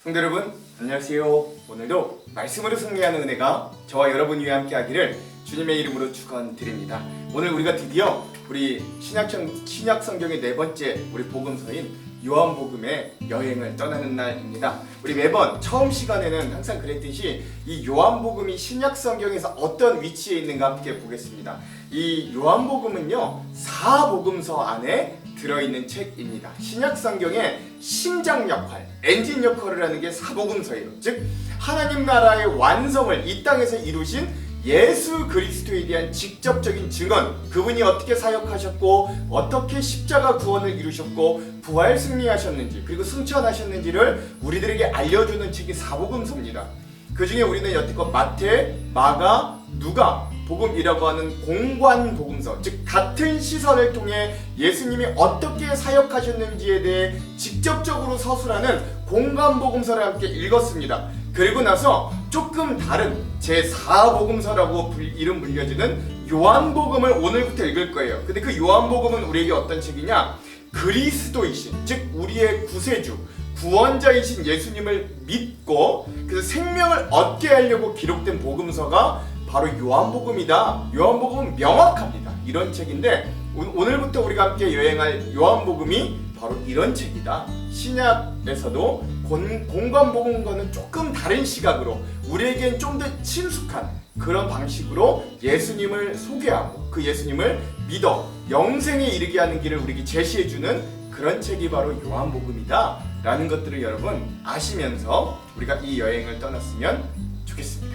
성도 여러분, 안녕하세요. 오늘도 말씀으로 승리하는 은혜가 저와 여러분 위에 함께 하기를 주님의 이름으로 축원드립니다. 오늘 우리가 드디어 우리 신약 성경의 네 번째 우리 복음서인 요한복음의 여행을 떠나는 날입니다. 우리 매번 처음 시간에는 항상 그랬듯이 이 요한복음이 신약 성경에서 어떤 위치에 있는가 함께 보겠습니다. 이 요한복음은요, 사복음서 안에 들어있는 책입니다. 신약 성경의 심장 역할, 엔진 역할을 하는 게 사복음서예요. 즉 하나님 나라의 완성을 이 땅에서 이루신 예수 그리스도에 대한 직접적인 증언, 그분이 어떻게 사역하셨고 어떻게 십자가 구원을 이루셨고 부활 승리하셨는지 그리고 승천하셨는지를 우리들에게 알려주는 책이 사복음서입니다. 그 중에 우리는 여태껏 마태, 마가, 누가 복음이라고 하는 공관 복음서, 즉 같은 시선을 통해 예수님이 어떻게 사역하셨는지에 대해 직접적으로 서술하는 공관 복음서를 함께 읽었습니다. 그리고 나서 조금 다른 제4복음서라고 이름 불려지는 요한복음을 오늘부터 읽을 거예요. 근데 그 요한복음은 우리에게 어떤 책이냐? 그리스도이신, 즉 우리의 구세주, 구원자이신 예수님을 믿고 그래서 생명을 얻게 하려고 기록된 복음서가 바로 요한복음이다. 요한복음은 명확합니다. 이런 책인데 오늘부터 우리가 함께 여행할 요한복음이 바로 이런 책이다. 신약에서도 공관복음과는 조금 다른 시각으로 우리에겐 좀 더 친숙한 그런 방식으로 예수님을 소개하고 그 예수님을 믿어 영생에 이르게 하는 길을 우리에게 제시해주는 그런 책이 바로 요한복음이다 라는 것들을 여러분 아시면서 우리가 이 여행을 떠났으면 좋겠습니다.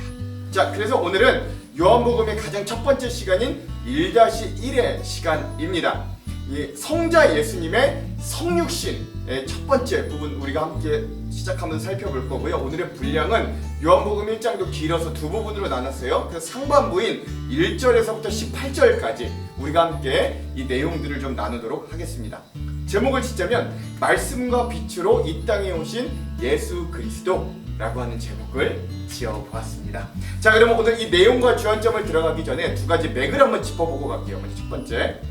자, 그래서 오늘은 요한복음의 가장 첫 번째 시간인 1-1의 시간입니다. 이 성자 예수님의 성육신의 첫 번째 부분 우리가 함께 시작하면서 살펴볼 거고요. 오늘의 분량은 요한복음 1장도 길어서 두 부분으로 나눴어요. 그래서 상반부인 1절에서부터 18절까지 우리가 함께 이 내용들을 좀 나누도록 하겠습니다. 제목을 짓자면 말씀과 빛으로 이 땅에 오신 예수 그리스도 라고 하는 제목을 지어보았습니다. 자, 그러면 오늘 이 내용과 주안점을 들어가기 전에 두 가지 맥을 한번 짚어보고 갈게요. 먼저 첫 번째,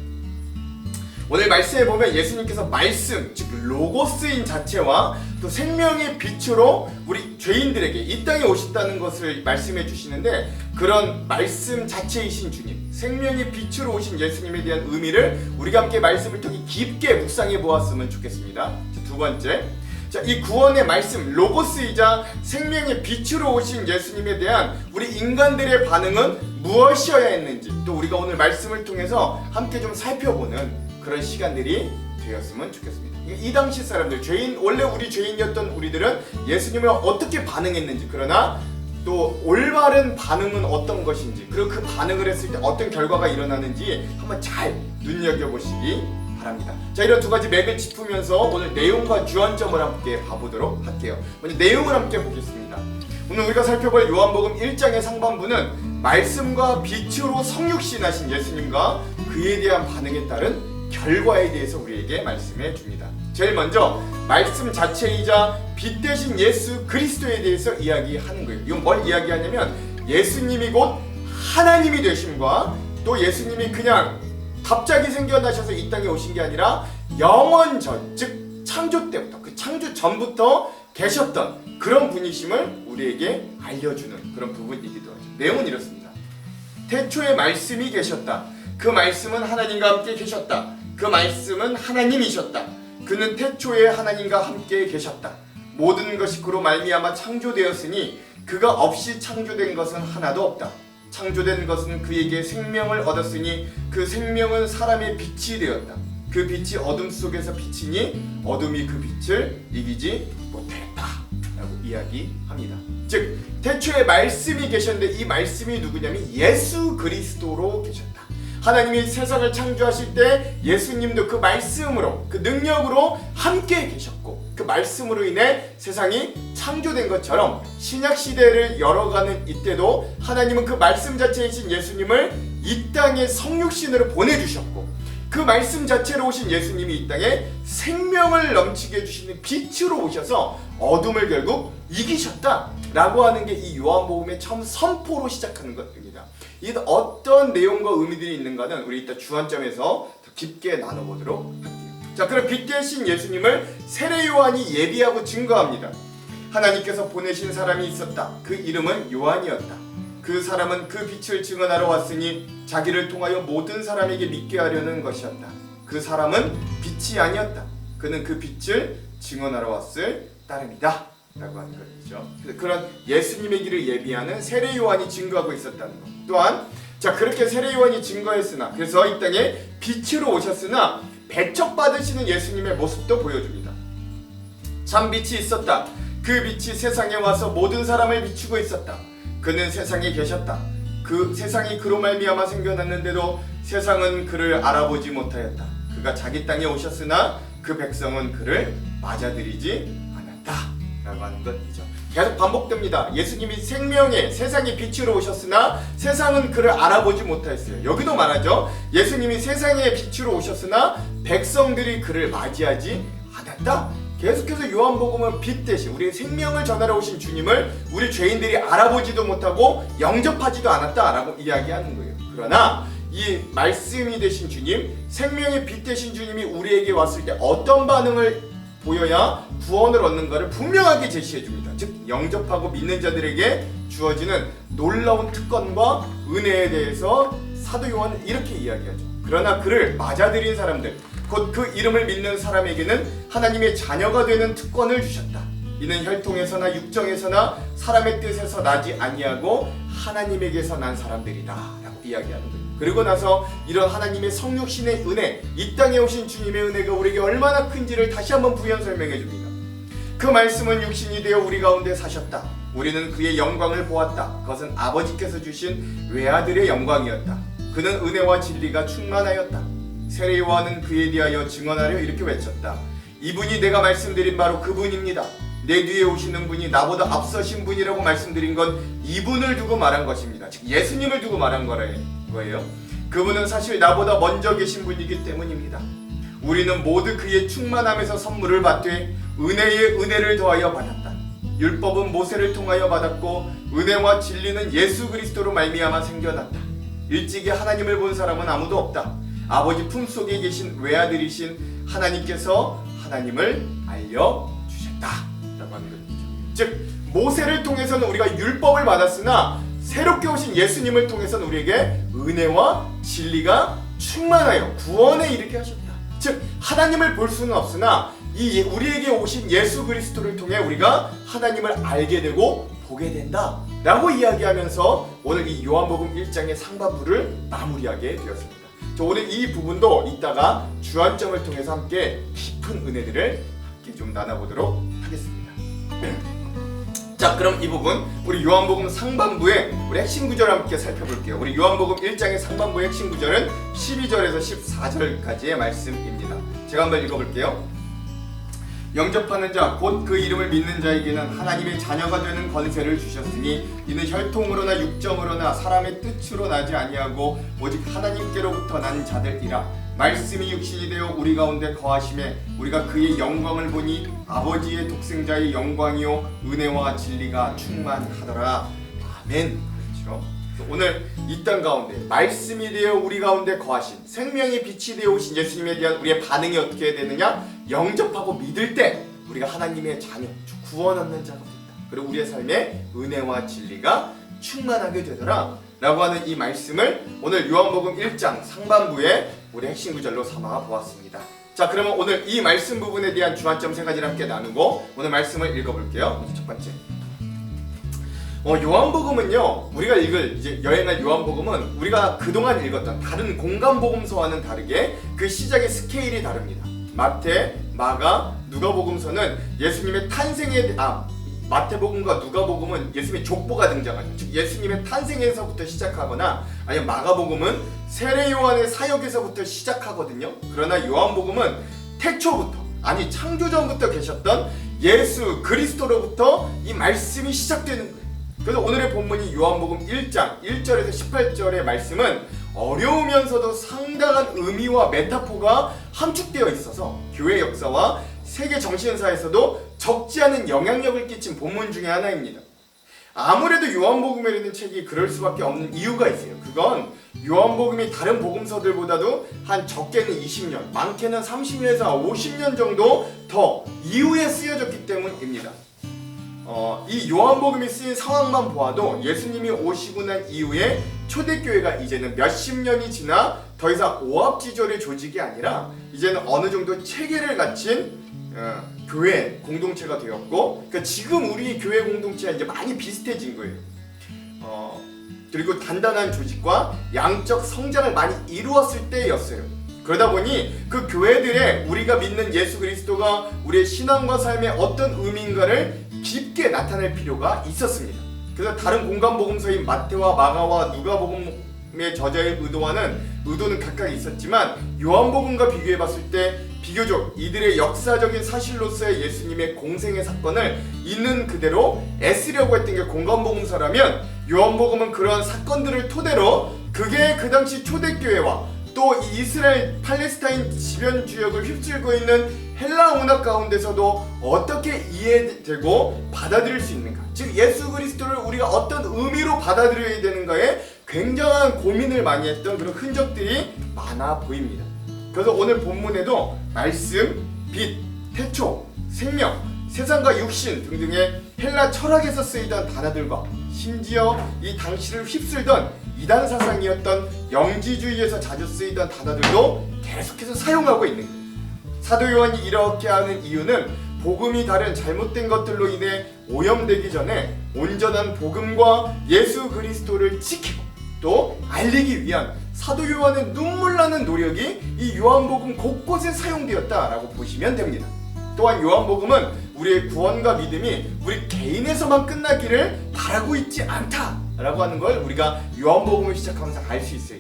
오늘 말씀에 보면 예수님께서 말씀, 즉 로고스인 자체와 또 생명의 빛으로 우리 죄인들에게 이 땅에 오셨다는 것을 말씀해 주시는데, 그런 말씀 자체이신 주님, 생명의 빛으로 오신 예수님에 대한 의미를 우리가 함께 말씀을 통해 깊게 묵상해 보았으면 좋겠습니다. 자, 두 번째, 자, 이 구원의 말씀, 로고스이자 생명의 빛으로 오신 예수님에 대한 우리 인간들의 반응은 무엇이어야 했는지 또 우리가 오늘 말씀을 통해서 함께 좀 살펴보는 그런 시간들이 되었으면 좋겠습니다. 이 당시 사람들, 원래 우리 죄인이었던 우리들은 예수님을 어떻게 반응했는지, 그러나 또 올바른 반응은 어떤 것인지, 그리고 그 반응을 했을 때 어떤 결과가 일어나는지 한번 잘 눈여겨보시기 바랍니다. 자, 이런 두 가지 맥을 짚으면서 오늘 내용과 주안점을 함께 봐보도록 할게요. 먼저 내용을 함께 보겠습니다. 오늘 우리가 살펴볼 요한복음 1장의 상반부는 말씀과 빛으로 성육신하신 예수님과 그에 대한 반응에 따른 결과에 대해서 우리에게 말씀해 줍니다. 제일 먼저 말씀 자체이자 빛 대신 예수 그리스도에 대해서 이야기하는 거예요. 이건 뭘 이야기하냐면 예수님이 곧 하나님이 되심과 또 예수님이 그냥 갑자기 생겨나셔서 이 땅에 오신 게 아니라 영원 전, 즉 창조 때부터, 그 창조 전부터 계셨던 그런 분이심을 우리에게 알려주는 그런 부분이기도 하죠. 내용은 이렇습니다. 태초에 말씀이 계셨다. 그 말씀은 하나님과 함께 계셨다. 그 말씀은 하나님이셨다. 그는 태초에 하나님과 함께 계셨다. 모든 것이 그로 말미암아 창조되었으니 그가 없이 창조된 것은 하나도 없다. 창조된 것은 그에게 생명을 얻었으니 그 생명은 사람의 빛이 되었다. 그 빛이 어둠 속에서 비치니 어둠이 그 빛을 이기지 못했다 라고 이야기합니다. 즉 태초에 말씀이 계셨는데 이 말씀이 누구냐면 예수 그리스도로 계셨다. 하나님이 세상을 창조하실 때 예수님도 그 말씀으로, 그 능력으로 함께 계셨고 그 말씀으로 인해 세상이 창조된 것처럼 신약시대를 열어가는 이때도 하나님은 그 말씀 자체이신 예수님을 이 땅에 성육신으로 보내주셨고 그 말씀 자체로 오신 예수님이 이 땅에 생명을 넘치게 해주시는 빛으로 오셔서 어둠을 결국 이기셨다라고 하는 게 이 요한복음의 처음 선포로 시작하는 것입니다. 이 어떤 내용과 의미들이 있는가는 우리 이따 주안점에서 더 깊게 나눠보도록 할게요. 자, 그럼 빛 대신 예수님을 세례 요한이 예비하고 증거합니다. 하나님께서 보내신 사람이 있었다. 그 이름은 요한이었다. 그 사람은 그 빛을 증언하러 왔으니 자기를 통하여 모든 사람에게 믿게 하려는 것이었다. 그 사람은 빛이 아니었다. 그는 그 빛을 증언하러 왔을 따름이다 라고 하는 것이죠. 그런 예수님의 길을 예비하는 세례 요한이 증거하고 있었다는 것. 또한 자 그렇게 세례 요한이 증거했으나 그래서 이 땅에 빛으로 오셨으나 배척받으시는 예수님의 모습도 보여줍니다. 참 빛이 있었다. 그 빛이 세상에 와서 모든 사람을 비추고 있었다. 그는 세상에 계셨다. 그 세상이 그로 말미암아 생겨났는데도 세상은 그를 알아보지 못하였다. 그가 자기 땅에 오셨으나 그 백성은 그를 맞아들이지 않았다 라고 하는 것이죠. 계속 반복됩니다. 예수님이 생명의 세상의 빛으로 오셨으나 세상은 그를 알아보지 못하였어요. 여기도 말하죠. 예수님이 세상의 빛으로 오셨으나 백성들이 그를 맞이하지 않았다. 계속해서 요한복음은 빛 대신 우리의 생명을 전하러 오신 주님을 우리 죄인들이 알아보지도 못하고 영접하지도 않았다라고 이야기하는 거예요. 그러나 이 말씀이 되신 주님, 생명의 빛 되신 주님이 우리에게 왔을 때 어떤 반응을 보여야 구원을 얻는가를 분명하게 제시해 줍니다. 즉 영접하고 믿는 자들에게 주어지는 놀라운 특권과 은혜에 대해서 사도 요한은 이렇게 이야기하죠. 그러나 그를 맞아들인 사람들, 곧 그 이름을 믿는 사람에게는 하나님의 자녀가 되는 특권을 주셨다. 이는 혈통에서나 육정에서나 사람의 뜻에서 나지 아니하고 하나님에게서 난 사람들이다 라고 이야기하는 거예요. 그리고 나서 이런 하나님의 성육신의 은혜, 이 땅에 오신 주님의 은혜가 우리에게 얼마나 큰지를 다시 한번 부연 설명해 줍니다. 그 말씀은 육신이 되어 우리 가운데 사셨다. 우리는 그의 영광을 보았다. 그것은 아버지께서 주신 외아들의 영광이었다. 그는 은혜와 진리가 충만하였다. 세례 요한은 그에 대하여 증언하려 이렇게 외쳤다. 이분이 내가 말씀드린 바로 그분입니다. 내 뒤에 오시는 분이 나보다 앞서신 분이라고 말씀드린 건 이분을 두고 말한 것입니다. 즉 예수님을 두고 말한 거예요. 그분은 사실 나보다 먼저 계신 분이기 때문입니다. 우리는 모두 그의 충만함에서 선물을 받되 은혜에 은혜를 더하여 받았다. 율법은 모세를 통하여 받았고 은혜와 진리는 예수 그리스도로 말미암아 생겨났다. 일찍이 하나님을 본 사람은 아무도 없다. 아버지 품속에 계신 외아들이신 하나님께서 하나님을 알려주셨다 라고 하는 것이죠. 즉 모세를 통해서는 우리가 율법을 받았으나 새롭게 오신 예수님을 통해서는 우리에게 은혜와 진리가 충만하여 구원에 이르게 하셨다. 즉 하나님을 볼 수는 없으나 이 우리에게 오신 예수 그리스도를 통해 우리가 하나님을 알게 되고 보게 된다 라고 이야기하면서 오늘 이 요한복음 1장의 상반부를 마무리하게 되었습니다. 오늘 이 부분도 이따가 주안점을 통해서 함께 깊은 은혜들을 함께 좀 나눠보도록 하겠습니다. 자, 그럼 이 부분 우리 요한복음 상반부의 우리 핵심 구절을 함께 살펴볼게요. 우리 요한복음 1장의 상반부의 핵심 구절은 12절에서 14절까지의 말씀입니다. 제가 한번 읽어볼게요. 영접하는 자 곧 그 이름을 믿는 자에게는 하나님의 자녀가 되는 권세를 주셨으니 이는 혈통으로나 육정으로나 사람의 뜻으로 나지 아니하고 오직 하나님께로부터 난 자들이라. 말씀이 육신이 되어 우리 가운데 거하심에 우리가 그의 영광을 보니 아버지의 독생자의 영광이요 은혜와 진리가 충만하더라. 아멘. 그렇죠? 오늘 이 땅 가운데 말씀이 되어 우리 가운데 거하신 생명의 빛이 되어 오신 예수님에 대한 우리의 반응이 어떻게 되느냐? 영접하고 믿을 때 우리가 하나님의 자녀, 구원 얻는 자가 된다. 그리고 우리의 삶에 은혜와 진리가 충만하게 되더라 라고 하는 이 말씀을 오늘 요한복음 1장 상반부에 우리 핵심 구절로 삼아 보았습니다. 자, 그러면 오늘 이 말씀 부분에 대한 주안점 세 가지를 함께 나누고 오늘 말씀을 읽어볼게요. 먼저 첫 번째, 요한복음은요, 우리가 이제 여행할 요한복음은 우리가 그동안 읽었던 다른 공간복음서와는 다르게 그 시작의 스케일이 다릅니다. 마태, 마가, 누가복음서는 예수님의 마태복음과 누가복음은 예수님의 족보가 등장하죠. 즉 예수님의 탄생에서부터 시작하거나 아니면 마가복음은 세례 요한의 사역에서부터 시작하거든요. 그러나 요한복음은 태초부터, 아니 창조전부터 계셨던 예수 그리스도로부터 이 말씀이 시작되는 거예요. 그래서 오늘의 본문이 요한복음 1장 1절에서 18절의 말씀은 어려우면서도 상당한 의미와 메타포가 함축되어 있어서 교회 역사와 세계 정신사에서도 적지 않은 영향력을 끼친 본문 중에 하나입니다. 아무래도 요한복음이라는 책이 그럴 수밖에 없는 이유가 있어요. 그건 요한복음이 다른 복음서들보다도 한 적게는 20년, 많게는 30년에서 50년 정도 더 이후에 쓰여졌기 때문입니다. 이 요한복음이 쓰인 상황만 보아도 예수님이 오시고 난 이후에 초대교회가 이제는 몇십 년이 지나 더 이상 오합지졸의 조직이 아니라 이제는 어느 정도 체계를 갖춘 교회 공동체가 되었고, 그러니까 지금 우리 교회 공동체가 이제 많이 비슷해진 거예요. 그리고 단단한 조직과 양적 성장을 많이 이루었을 때였어요. 그러다 보니 그 교회들의 우리가 믿는 예수 그리스도가 우리의 신앙과 삶에 어떤 의미인가를 깊게 나타낼 필요가 있었습니다. 그래서 다른 공간복음서인 마태와 마가와 누가복음의 저자의 의도는 각각 있었지만 요한복음과 비교해봤을 때 비교적 이들의 역사적인 사실로서의 예수님의 공생의 사건을 있는 그대로 애쓰려고 했던 게 공간복음서라면, 요한복음은 그러한 사건들을 토대로 그게 그 당시 초대교회와 또 이스라엘 팔레스타인 지변 지역을 휩쓸고 있는 헬라 문화 가운데서도 어떻게 이해되고 받아들일 수 있는가, 즉 예수 그리스도를 우리가 어떤 의미로 받아들여야 되는가에 굉장한 고민을 많이 했던 그런 흔적들이 많아 보입니다. 그래서 오늘 본문에도 말씀, 빛, 태초, 생명, 세상과 육신 등등의 헬라 철학에서 쓰이던 단어들과 심지어 이 당시를 휩쓸던 이단 사상이었던 영지주의에서 자주 쓰이던 단어들도 계속해서 사용하고 있는 거예요. 사도 요한이 이렇게 하는 이유는 복음이 다른 잘못된 것들로 인해 오염되기 전에 온전한 복음과 예수 그리스도를 지키고 또 알리기 위한 사도 요한의 눈물 나는 노력이 이 요한복음 곳곳에 사용되었다라고 보시면 됩니다. 또한 요한복음은 우리의 구원과 믿음이 우리 개인에서만 끝나기를 바라고 있지 않다라고 하는 걸 우리가 요한복음을 시작하면서 알 수 있어요.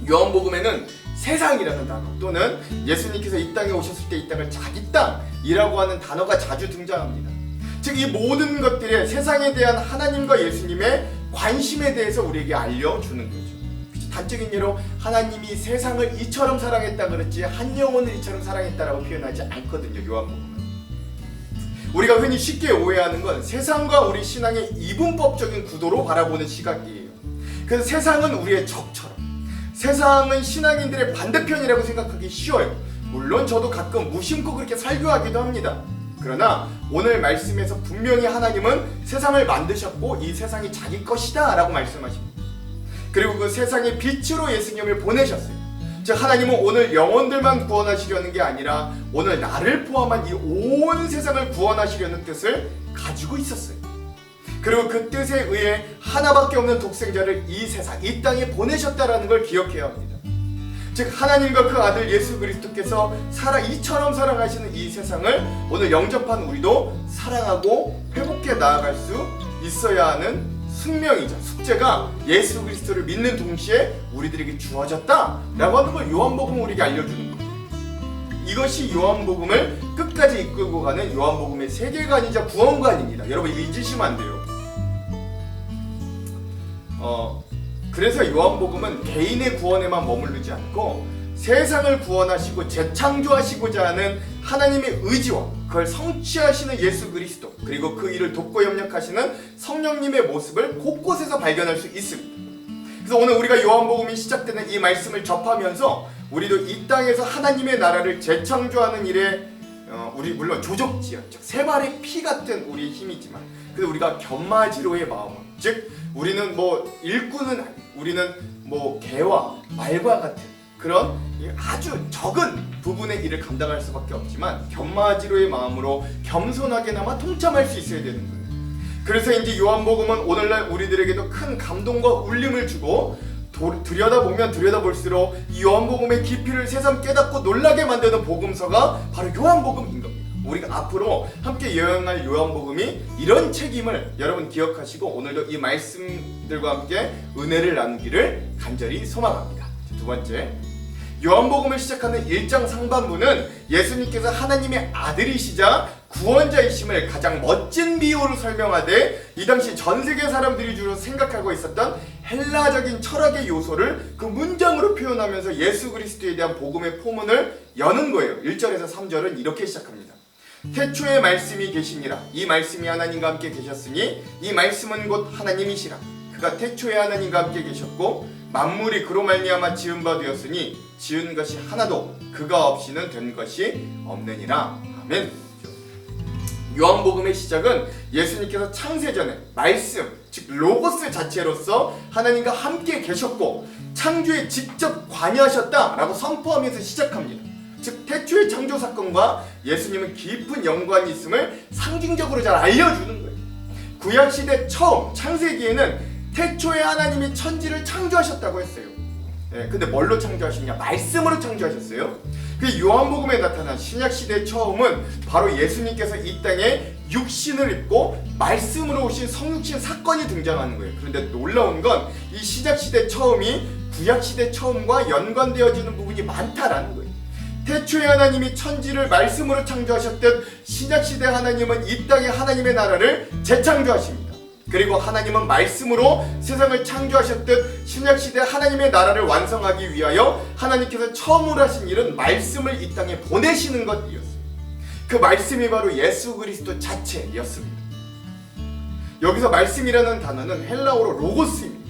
요한복음에는 세상이라는 단어 또는 예수님께서 이 땅에 오셨을 때 이 땅을 자기 땅이라고 하는 단어가 자주 등장합니다. 즉 이 모든 것들의 세상에 대한 하나님과 예수님의 관심에 대해서 우리에게 알려주는 거죠. 단적인 예로 하나님이 세상을 이처럼 사랑했다 그랬지 한 영혼을 이처럼 사랑했다라고 표현하지 않거든요. 요한복음은 우리가 흔히 쉽게 오해하는 건 세상과 우리 신앙의 이분법적인 구도로 바라보는 시각이에요. 그래서 세상은 우리의 적처럼, 세상은 신앙인들의 반대편이라고 생각하기 쉬워요. 물론 저도 가끔 무심코 그렇게 설교하기도 합니다. 그러나 오늘 말씀에서 분명히 하나님은 세상을 만드셨고 이 세상이 자기 것이다 라고 말씀하십니다. 그리고 그 세상의 빛으로 예수님을 보내셨어요. 즉 하나님은 오늘 영혼들만 구원하시려는 게 아니라 오늘 나를 포함한 이 온 세상을 구원하시려는 뜻을 가지고 있었어요. 그리고 그 뜻에 의해 하나밖에 없는 독생자를 이 세상, 이 땅에 보내셨다라는 걸 기억해야 합니다. 즉 하나님과 그 아들 예수 그리스도께서 이처럼 사랑하시는 이 세상을 오늘 영접한 우리도 사랑하고 회복해 나아갈 수 있어야 하는 숙명이자 숙제가 예수 그리스도를 믿는 동시에 우리들에게 주어졌다라고 하는 걸 요한복음은 우리에게 알려주는 거예요. 이것이 요한복음을 끝까지 이끌고 가는 요한복음의 세계관이자 구원관입니다. 여러분 이거 잊으시면 안 돼요. 그래서 요한복음은 개인의 구원에만 머무르지 않고 세상을 구원하시고 재창조하시고자 하는 하나님의 의지와 그걸 성취하시는 예수 그리스도 그리고 그 일을 돕고 협력하시는 성령님의 모습을 곳곳에서 발견할 수 있습니다. 그래서 오늘 우리가 요한복음이 시작되는 이 말씀을 접하면서 우리도 이 땅에서 하나님의 나라를 재창조하는 일에 우리 물론 조족지어 즉 세 발의 피 같은 우리의 힘이지만 그래서 우리가 견마지로의 마음으로 즉 우리는 뭐 일꾼은 아니고 우리는 뭐 개와 말과 같은 그런 아주 적은 부분의 일을 감당할 수밖에 없지만 견마지로의 마음으로 겸손하게나마 통참할 수 있어야 되는 거예요. 그래서 이제 요한복음은 오늘날 우리들에게도 큰 감동과 울림을 주고 들여다보면 들여다볼수록 이 요한복음의 깊이를 새삼 깨닫고 놀라게 만드는 복음서가 바로 요한복음인 겁니다. 우리가 앞으로 함께 여행할 요한복음이 이런 책임을 여러분 기억하시고 오늘도 이 말씀들과 함께 은혜를 나누기를 간절히 소망합니다. 두 번째, 요한복음을 시작하는 1장 상반부는 예수님께서 하나님의 아들이시자 구원자이심을 가장 멋진 비유로 설명하되 이 당시 전 세계 사람들이 주로 생각하고 있었던 헬라적인 철학의 요소를 그 문장으로 표현하면서 예수 그리스도에 대한 복음의 포문을 여는 거예요. 1절에서 3절은 이렇게 시작합니다. 태초에 말씀이 계시니라. 이 말씀이 하나님과 함께 계셨으니 이 말씀은 곧 하나님이시라. 그가 태초에 하나님과 함께 계셨고 만물이 그로 말미암아 지은 바 되었으니 지은 것이 하나도 그가 없이는 된 것이 없느니라. 아멘. 요한복음의 시작은 예수님께서 창세전에 말씀, 즉 로고스 자체로서 하나님과 함께 계셨고 창조에 직접 관여하셨다라고 선포하면서 시작합니다. 즉 태초의 창조 사건과 예수님은 깊은 연관이 있음을 상징적으로 잘 알려주는 거예요. 구약시대 처음 창세기에는 태초에 하나님이 천지를 창조하셨다고 했어요. 근데 뭘로 창조하셨냐? 말씀으로 창조하셨어요. 그 요한복음에 나타난 신약시대 처음은 바로 예수님께서 이 땅에 육신을 입고 말씀으로 오신 성육신 사건이 등장하는 거예요. 그런데 놀라운 건 이 신약시대 처음이 구약시대 처음과 연관되어지는 부분이 많다라는 거예요. 태초에 하나님이 천지를 말씀으로 창조하셨듯 신약시대 하나님은 이 땅에 하나님의 나라를 재창조하십니다. 그리고 하나님은 말씀으로 세상을 창조하셨듯 신약시대 하나님의 나라를 완성하기 위하여 하나님께서 처음으로 하신 일은 말씀을 이 땅에 보내시는 것이었어요. 그 말씀이 바로 예수 그리스도 자체였습니다. 여기서 말씀이라는 단어는 헬라어로 로고스입니다.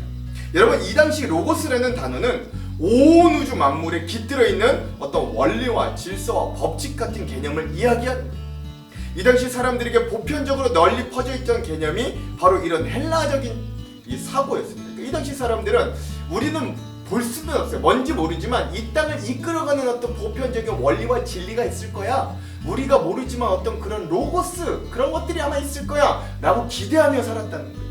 여러분, 이 당시 로고스라는 단어는 온 우주 만물에 깃들어 있는 어떤 원리와 질서와 법칙 같은 개념을 이야기하는 거예요. 이 당시 사람들에게 보편적으로 널리 퍼져 있던 개념이 바로 이런 헬라적인 이 사고였습니다. 이 당시 사람들은 우리는 볼 수는 없어요. 뭔지 모르지만 이 땅을 이끌어가는 어떤 보편적인 원리와 진리가 있을 거야. 우리가 모르지만 어떤 그런 로고스, 그런 것들이 아마 있을 거야 라고 기대하며 살았다는 거예요.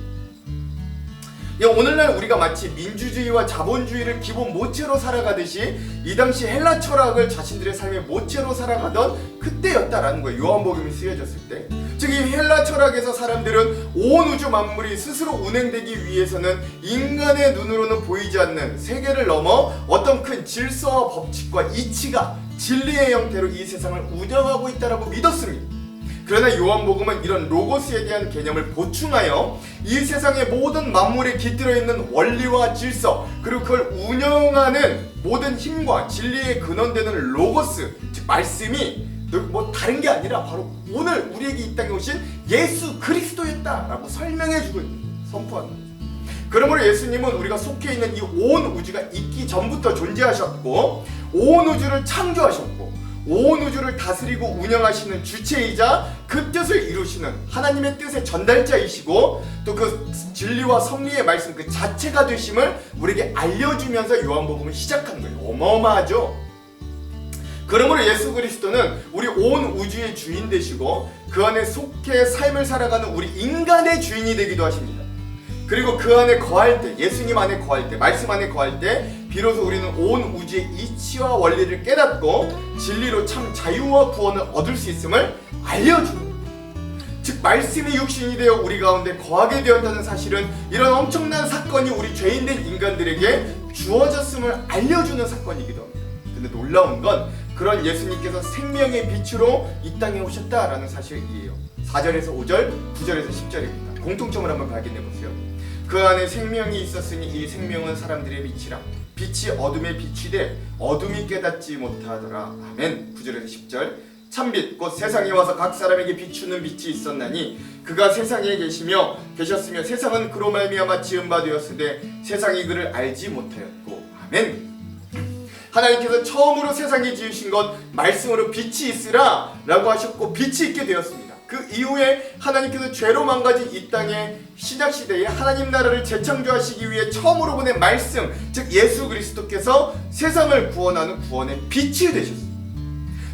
오늘날 우리가 마치 민주주의와 자본주의를 기본 모체로 살아가듯이 이 당시 헬라 철학을 자신들의 삶의 모체로 살아가던 그때였다라는 거예요. 요한복음이 쓰여졌을 때. 즉 이 헬라 철학에서 사람들은 온 우주 만물이 스스로 운행되기 위해서는 인간의 눈으로는 보이지 않는 세계를 넘어 어떤 큰 질서와 법칙과 이치가 진리의 형태로 이 세상을 운영하고 있다라고 믿었습니다. 그러나 요한복음은 이런 로고스에 대한 개념을 보충하여 이 세상의 모든 만물에 깃들어 있는 원리와 질서, 그리고 그걸 운영하는 모든 힘과 진리의 근원되는 로고스, 즉 말씀이 뭐 다른 게 아니라 바로 오늘 우리에게 이 땅에 오신 예수 그리스도였다라고 설명해주고 선포하는 거죠. 그러므로 예수님은 우리가 속해 있는 이 온 우주가 있기 전부터 존재하셨고 온 우주를 창조하셨고 온 우주를 다스리고 운영하시는 주체이자 그 뜻을 이루시는 하나님의 뜻의 전달자이시고 또 그 진리와 섭리의 말씀 그 자체가 되심을 우리에게 알려주면서 요한복음을 시작한 거예요. 어마어마하죠. 그러므로 예수 그리스도는 우리 온 우주의 주인 되시고 그 안에 속해 삶을 살아가는 우리 인간의 주인이 되기도 하십니다. 그리고 그 안에 거할 때, 예수님 안에 거할 때, 말씀 안에 거할 때 비로소 우리는 온 우주의 이치와 원리를 깨닫고 진리로 참 자유와 구원을 얻을 수 있음을 알려주는 거예요. 즉 말씀이 육신이 되어 우리 가운데 거하게 되었다는 사실은 이런 엄청난 사건이 우리 죄인된 인간들에게 주어졌음을 알려주는 사건이기도 합니다. 근데 놀라운 건 그런 예수님께서 생명의 빛으로 이 땅에 오셨다라는 사실이에요. 4절에서 5절, 9절에서 10절입니다. 공통점을 한번 발견해 보세요. 그 안에 생명이 있었으니 이 생명은 사람들의 빛이라. 빛이 어둠에 비치되 어둠이 깨닫지 못하더라. 아멘. 9절에서 10절. 참빛 곧 세상에 와서 각 사람에게 비추는 빛이 있었나니 그가 세상에 계셨으며 세상은 그로 말미암아 지은 바 되었으되 세상이 그를 알지 못하였고. 아멘. 하나님께서 처음으로 세상에 지으신 것 말씀으로 빛이 있으라 라고 하셨고 빛이 있게 되었습니다. 그 이후에 하나님께서 죄로 망가진 이 땅의 신약시대에 하나님 나라를 재창조하시기 위해 처음으로 보낸 말씀, 즉 예수 그리스도께서 세상을 구원하는 구원의 빛이 되셨습니다.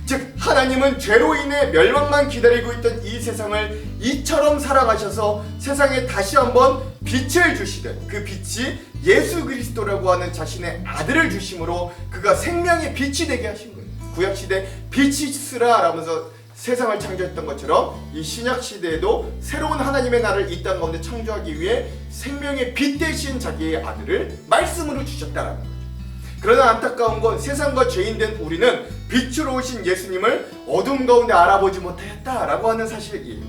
즉 하나님은 죄로 인해 멸망만 기다리고 있던 이 세상을 이처럼 사랑하셔서 세상에 다시 한번 빛을 주시되 그 빛이 예수 그리스도라고 하는 자신의 아들을 주심으로 그가 생명의 빛이 되게 하신 거예요. 구약시대 빛이 있으라 라면서 세상을 창조했던 것처럼 이 신약시대에도 새로운 하나님의 나라를 이 땅 가운데 창조하기 위해 생명의 빛 대신 자기의 아들을 말씀으로 주셨다라는 거예요. 그러나 안타까운 건 세상과 죄인된 우리는 빛으로 오신 예수님을 어둠 가운데 알아보지 못하였다라고 하는 사실이에요.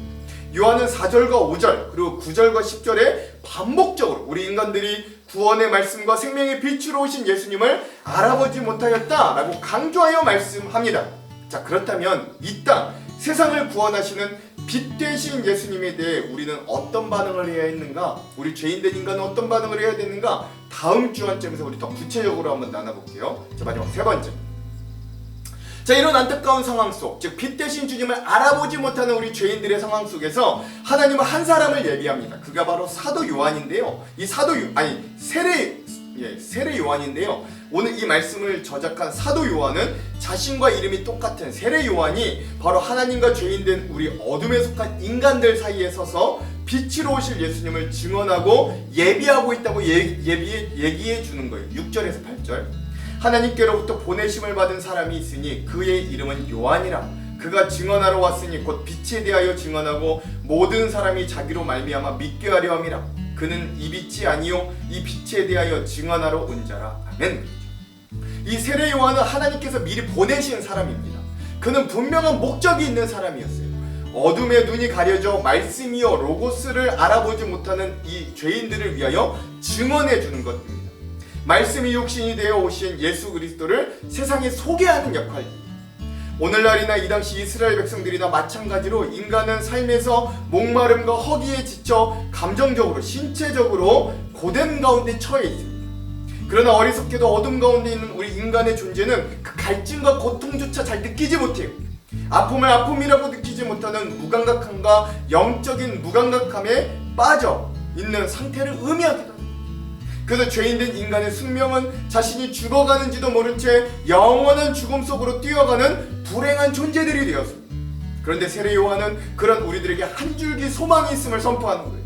요한은 4절과 5절 그리고 9절과 10절에 반복적으로 우리 인간들이 구원의 말씀과 생명의 빛으로 오신 예수님을 알아보지 못하였다라고 강조하여 말씀합니다. 자, 그렇다면 이 땅 세상을 구원하시는 빛 되신 예수님에 대해 우리는 어떤 반응을 해야 했는가? 우리 죄인된 인간은 어떤 반응을 해야 되는가? 다음 주안점에서 우리 더 구체적으로 한번 나눠볼게요. 자, 마지막 세 번째. 자, 자, 이런 안타까운 상황 속, 즉 빛 대신 주님을 알아보지 못하는 우리 죄인들의 상황 속에서 하나님은 한 사람을 예비합니다. 그가 바로 사도 요한인데요. 이 세례 요한인데요. 오늘 이 말씀을 저작한 사도 요한은 자신과 이름이 똑같은 세례 요한이 바로 하나님과 죄인된 우리 어둠에 속한 인간들 사이에 서서 빛으로 오실 예수님을 증언하고 예비하고 있다고 얘기해 주는 거예요. 6절에서 8절. 하나님께로부터 보내심을 받은 사람이 있으니 그의 이름은 요한이라. 그가 증언하러 왔으니 곧 빛에 대하여 증언하고 모든 사람이 자기로 말미암아 믿게 하려 함이라. 그는 이 빛이 아니요 이 빛에 대하여 증언하러 온 자라. 아멘. 이 세례 요한은 하나님께서 미리 보내신 사람입니다. 그는 분명한 목적이 있는 사람이었어요. 어둠의 눈이 가려져 말씀이요 로고스를 알아보지 못하는 이 죄인들을 위하여 증언해 주는 것입니다. 말씀이 육신이 되어 오신 예수 그리스도를 세상에 소개하는 역할입니다. 오늘날이나 이 당시 이스라엘 백성들이나 마찬가지로 인간은 삶에서 목마름과 허기에 지쳐 감정적으로 신체적으로 고된 가운데 처해 있습니다. 그러나 어리석게도 어둠 가운데 있는 우리 인간의 존재는 그 갈증과 고통조차 잘 느끼지 못해요. 아픔을 아픔이라고 느끼지 못하는 무감각함과 영적인 무감각함에 빠져 있는 상태를 의미하기도 합니다. 그래서 죄인된 인간의 숙명은 자신이 죽어가는지도 모른 채 영원한 죽음 속으로 뛰어가는 불행한 존재들이 되었습니다. 그런데 세례 요한은 그런 우리들에게 한 줄기 소망이 있음을 선포하는 거예요.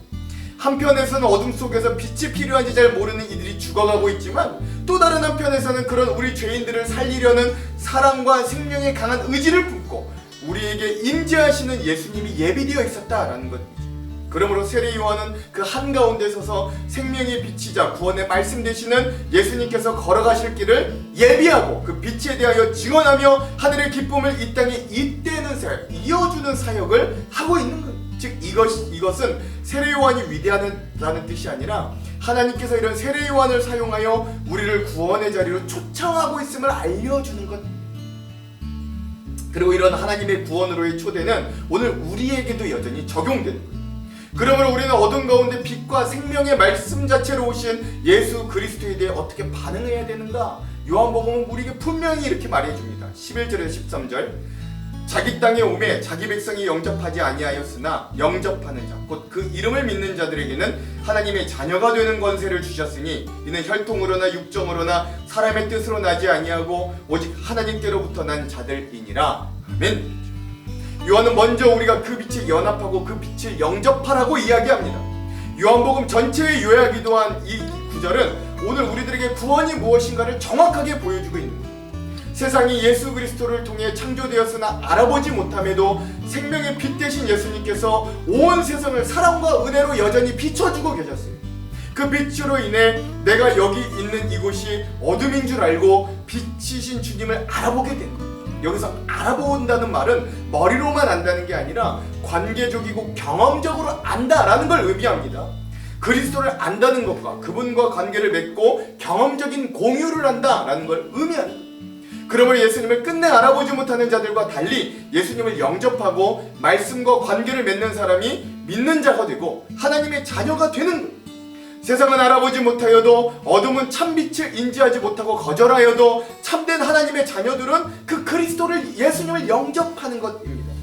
한편에서는 어둠 속에서 빛이 필요한지 잘 모르는 이들이 죽어가고 있지만 또 다른 한편에서는 그런 우리 죄인들을 살리려는 사랑과 생명의 강한 의지를 품고 우리에게 임재하시는 예수님이 예비되어 있었다라는 것입니다. 그러므로 세례 요한은 그 한가운데 서서 생명의 빛이자 구원의 말씀 되시는 예수님께서 걸어가실 길을 예비하고 그 빛에 대하여 증언하며 하늘의 기쁨을 이 땅에 잇대는 사역, 이어주는 사역을 하고 있는 거예요. 즉 이것은 세례 요한이 위대하다는 뜻이 아니라 하나님께서 이런 세례 요한을 사용하여 우리를 구원의 자리로 초청하고 있음을 알려주는 것. 그리고 이런 하나님의 구원으로의 초대는 오늘 우리에게도 여전히 적용되는 거예요. 그러므로 우리는 어둠 가운데 빛과 생명의 말씀 자체로 오신 예수 그리스도에 대해 어떻게 반응해야 되는가? 요한복음은 우리에게 분명히 이렇게 말해줍니다. 11절에서 13절. 자기 땅에 오매 자기 백성이 영접하지 아니하였으나 영접하는 자 곧 그 이름을 믿는 자들에게는 하나님의 자녀가 되는 권세를 주셨으니 이는 혈통으로나 육정으로나 사람의 뜻으로 나지 아니하고 오직 하나님께로부터 난 자들이니라. 아멘. 요한은 먼저 우리가 그 빛에 연합하고 그 빛을 영접하라고 이야기합니다. 요한복음 전체의 요약이도 한 이 구절은 오늘 우리들에게 구원이 무엇인가를 정확하게 보여주고 있는 거예요. 세상이 예수 그리스도를 통해 창조되었으나 알아보지 못함에도 생명의 빛 되신 예수님께서 온 세상을 사랑과 은혜로 여전히 비춰주고 계셨어요. 그 빛으로 인해 내가 여기 있는 이곳이 어둠인 줄 알고 빛이신 주님을 알아보게 된 거예요. 여기서 알아본다는 말은 머리로만 안다는 게 아니라 관계적이고 경험적으로 안다라는 걸 의미합니다. 그리스도를 안다는 것과 그분과 관계를 맺고 경험적인 공유를 한다라는 걸 의미하는 거예요. 그러므로 예수님을 끝내 알아보지 못하는 자들과 달리 예수님을 영접하고 말씀과 관계를 맺는 사람이 믿는 자가 되고 하나님의 자녀가 되는 거예요. 세상은 알아보지 못하여도 어둠은 참빛을 인지하지 못하고 거절하여도 참된 하나님의 자녀들은 그 그리스도를 예수님을 영접하는 것입니다.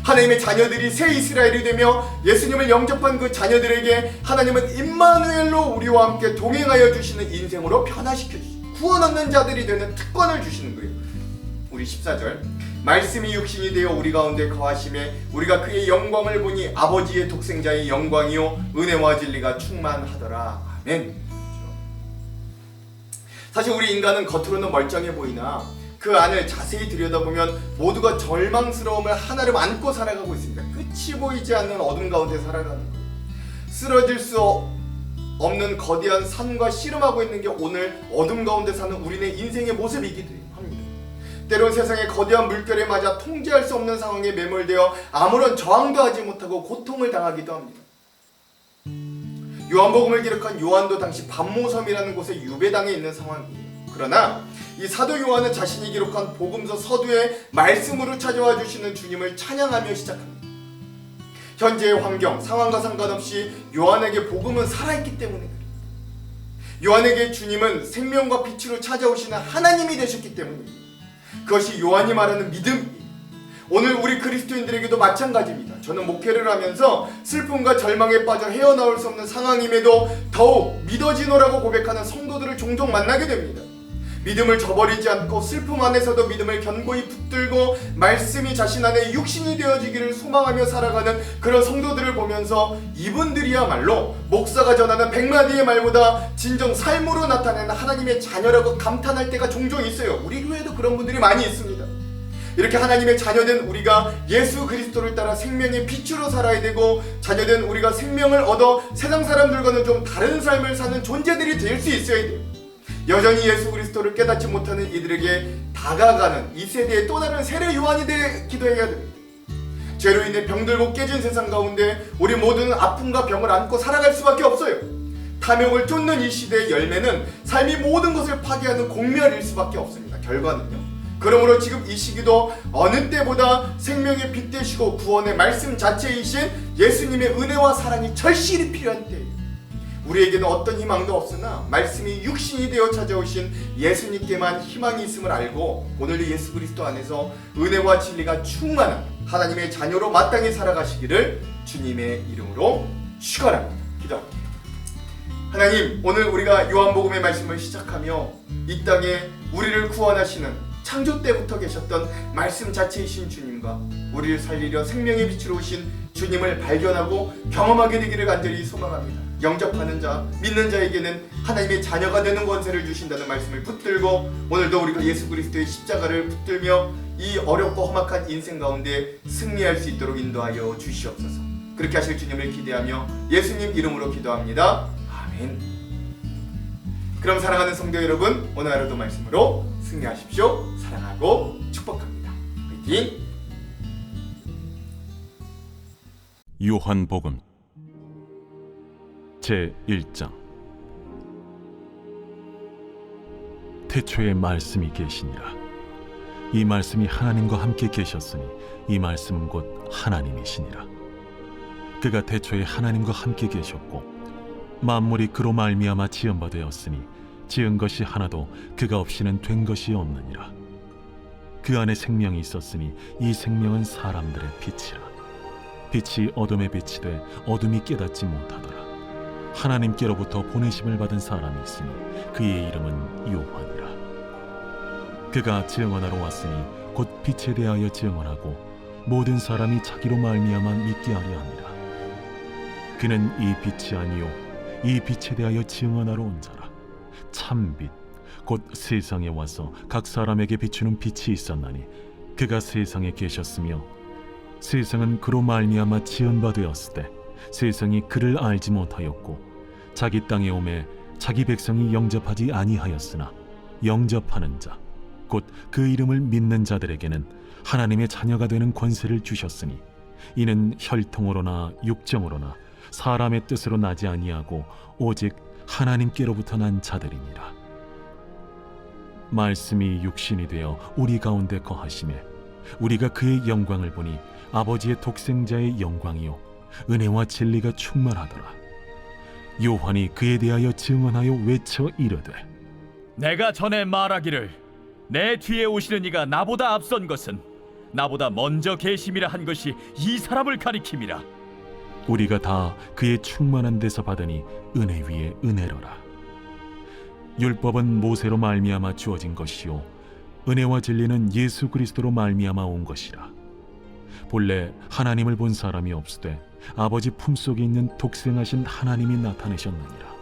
하나님의 자녀들이 새 이스라엘이 되며 예수님을 영접한 그 자녀들에게 하나님은 임마누엘로 우리와 함께 동행하여 주시는 인생으로 변화시켜 주시고 구원 얻는 자들이 되는 특권을 주시는 거예요. 우리 14절 말씀이 육신이 되어 우리 가운데 거하심에 우리가 그의 영광을 보니 아버지의 독생자의 영광이요 은혜와 진리가 충만하더라. 아멘. 사실 우리 인간은 겉으로는 멀쩡해 보이나 그 안을 자세히 들여다보면 모두가 절망스러움을 하나름 안고 살아가고 있습니다. 끝이 보이지 않는 어둠 가운데 살아가는 거예요. 쓰러질 수 없는 거대한 산과 씨름하고 있는 게 오늘 어둠 가운데 사는 우리네 인생의 모습이기도 합니다. 때론 세상의 거대한 물결에 맞아 통제할 수 없는 상황에 매몰되어 아무런 저항도 하지 못하고 고통을 당하기도 합니다. 요한복음을 기록한 요한도 당시 반모섬이라는 곳에 유배당해 있는 상황이에요. 그러나 이 사도 요한은 자신이 기록한 복음서 서두에 말씀으로 찾아와 주시는 주님을 찬양하며 시작합니다. 현재의 환경, 상황과 상관없이 요한에게 복음은 살아있기 때문에 그래요. 요한에게 주님은 생명과 빛으로 찾아오시는 하나님이 되셨기 때문입니다. 그것이 요한이 말하는 믿음입니다. 오늘 우리 그리스도인들에게도 마찬가지입니다. 저는 목회를 하면서 슬픔과 절망에 빠져 헤어나올 수 없는 상황임에도 더욱 믿어지노라고 고백하는 성도들을 종종 만나게 됩니다. 믿음을 저버리지 않고 슬픔 안에서도 믿음을 견고히 붙들고 말씀이 자신 안에 육신이 되어지기를 소망하며 살아가는 그런 성도들을 보면서 이분들이야말로 목사가 전하는 100마디의 말보다 진정 삶으로 나타내는 하나님의 자녀라고 감탄할 때가 종종 있어요. 우리 교회에도 그런 분들이 많이 있습니다. 이렇게 하나님의 자녀된 우리가 예수 그리스도를 따라 생명의 빛으로 살아야 되고, 자녀된 우리가 생명을 얻어 세상 사람들과는 좀 다른 삶을 사는 존재들이 될 수 있어야 돼요. 여전히 예수 그리스도를 깨닫지 못하는 이들에게 다가가는 이 세대의 또 다른 세례 요한이 되기도 해야 됩니다. 죄로 인해 병들고 깨진 세상 가운데 우리 모두는 아픔과 병을 안고 살아갈 수밖에 없어요. 탐욕을 쫓는 이 시대의 열매는 삶이 모든 것을 파괴하는 공멸일 수밖에 없습니다. 결과는요. 그러므로 지금 이 시기도 어느 때보다 생명의 빛 되시고 구원의 말씀 자체이신 예수님의 은혜와 사랑이 절실히 필요한 때예요. 우리에게는 어떤 희망도 없으나 말씀이 육신이 되어 찾아오신 예수님께만 희망이 있음을 알고 오늘 예수 그리스도 안에서 은혜와 진리가 충만한 하나님의 자녀로 마땅히 살아가시기를 주님의 이름으로 축원합니다. 기도합니다. 하나님, 오늘 우리가 요한복음의 말씀을 시작하며 이 땅에 우리를 구원하시는 창조 때부터 계셨던 말씀 자체이신 주님과 우리를 살리려 생명의 빛으로 오신 주님을 발견하고 경험하게 되기를 간절히 소망합니다. 영접하는 자, 믿는 자에게는 하나님의 자녀가 되는 권세를 주신다는 말씀을 붙들고 오늘도 우리가 예수 그리스도의 십자가를 붙들며 이 어렵고 험악한 인생 가운데 승리할 수 있도록 인도하여 주시옵소서. 그렇게 하실 주님을 기대하며 예수님 이름으로 기도합니다. 아멘. 그럼 사랑하는 성도 여러분, 오늘 하루도 말씀으로 승리하십시오. 사랑하고 축복합니다. 화이팅! 요한복음 제1장. 태초에 말씀이 계시니라. 이 말씀이 하나님과 함께 계셨으니 이 말씀은 곧 하나님이시니라. 그가 태초에 하나님과 함께 계셨고 만물이 그로 말미암아 지은 바 되었으니 지은 것이 하나도 그가 없이는 된 것이 없느니라. 그 안에 생명이 있었으니 이 생명은 사람들의 빛이라. 빛이 어둠에 빛이 돼 어둠이 깨닫지 못하더라. 하나님께로부터 보내심을 받은 사람이 있으니 그의 이름은 요한이라. 그가 증언하러 왔으니 곧 빛에 대하여 증언하고 모든 사람이 자기로 말미암아 믿게 하려 함이라. 그는 이 빛이 아니요 이 빛에 대하여 증언하러 온 자라. 참빛 곧 세상에 와서 각 사람에게 비추는 빛이 있었나니 그가 세상에 계셨으며 세상은 그로 말미암아 지은 바 되었을 때 세상이 그를 알지 못하였고 자기 땅에 오매 자기 백성이 영접하지 아니하였으나 영접하는 자 곧 그 이름을 믿는 자들에게는 하나님의 자녀가 되는 권세를 주셨으니 이는 혈통으로나 육정으로나 사람의 뜻으로 나지 아니하고 오직 하나님께로부터 난 자들이니라. 말씀이 육신이 되어 우리 가운데 거하시매 우리가 그의 영광을 보니 아버지의 독생자의 영광이요 은혜와 진리가 충만하더라. 요한이 그에 대하여 증언하여 외쳐 이르되 내가 전에 말하기를 내 뒤에 오시는 이가 나보다 앞선 것은 나보다 먼저 계심이라 한 것이 이 사람을 가리킴이라. 우리가 다 그의 충만한 데서 받으니 은혜 위에 은혜로라. 율법은 모세로 말미암아 주어진 것이요 은혜와 진리는 예수 그리스도로 말미암아 온 것이라. 본래 하나님을 본 사람이 없으되 아버지 품속에 있는 독생하신 하나님이 나타내셨느니라.